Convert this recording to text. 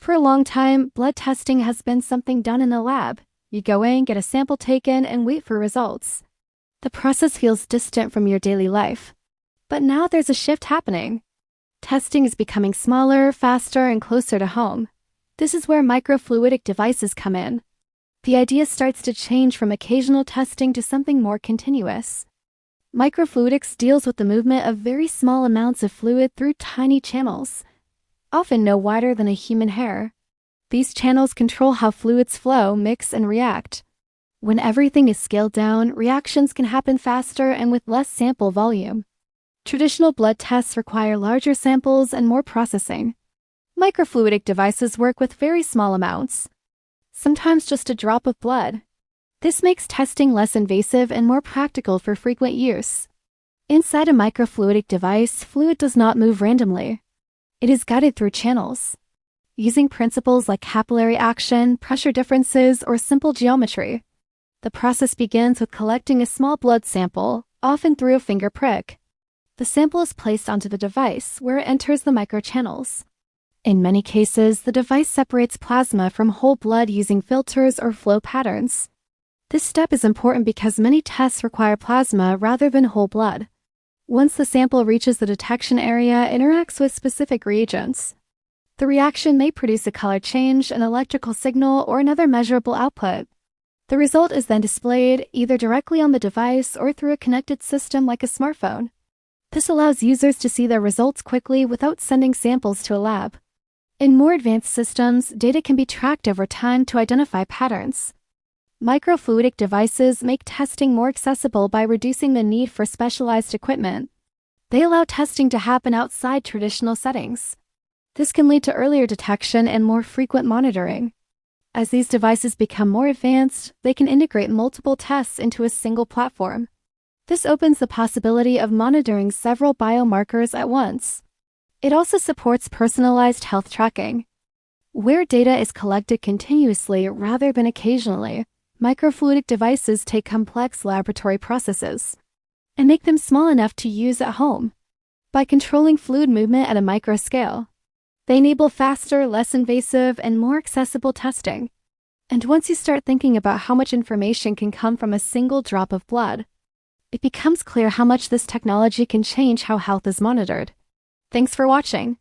For a long time, blood testing has been something done in a lab. You go in, get a sample taken, and wait for results. The process feels distant from your daily life. But now there's a shift happening. Testing is becoming smaller, faster, and closer to home. This is where microfluidic devices come in. The idea starts to change from occasional testing to something more continuous. Microfluidics deals with the movement of very small amounts of fluid through tiny channels, often no wider than a human hair. These channels control how fluids flow, mix, and react. When everything is scaled down, reactions can happen faster and with less sample volume. Traditional blood tests require larger samples and more processing. Microfluidic devices work with very small amounts, sometimes just a drop of blood. This makes testing less invasive and more practical for frequent use. Inside a microfluidic device, fluid does not move randomly. It is guided through channels, using principles like capillary action, pressure differences, or simple geometry. The process begins with collecting a small blood sample, often through a finger prick. The sample is placed onto the device, where it enters the microchannels. In many cases, the device separates plasma from whole blood using filters or flow patterns. This step is important because many tests require plasma rather than whole blood. Once the sample reaches the detection area, it interacts with specific reagents. The reaction may produce a color change, an electrical signal, or another measurable output. The result is then displayed either directly on the device or through a connected system like a smartphone. This allows users to see their results quickly without sending samples to a lab. In more advanced systems, data can be tracked over time to identify patterns. Microfluidic devices make testing more accessible by reducing the need for specialized equipment. They allow testing to happen outside traditional settings. This can lead to earlier detection and more frequent monitoring. As these devices become more advanced, they can integrate multiple tests into a single platform. This opens the possibility of monitoring several biomarkers at once. It also supports personalized health tracking. Where data is collected continuously rather than occasionally, microfluidic devices take complex laboratory processes and make them small enough to use at home. By controlling fluid movement at a micro scale, they enable faster, less invasive, and more accessible testing. And once you start thinking about how much information can come from a single drop of blood, it becomes clear how much this technology can change how health is monitored. Thanks for watching.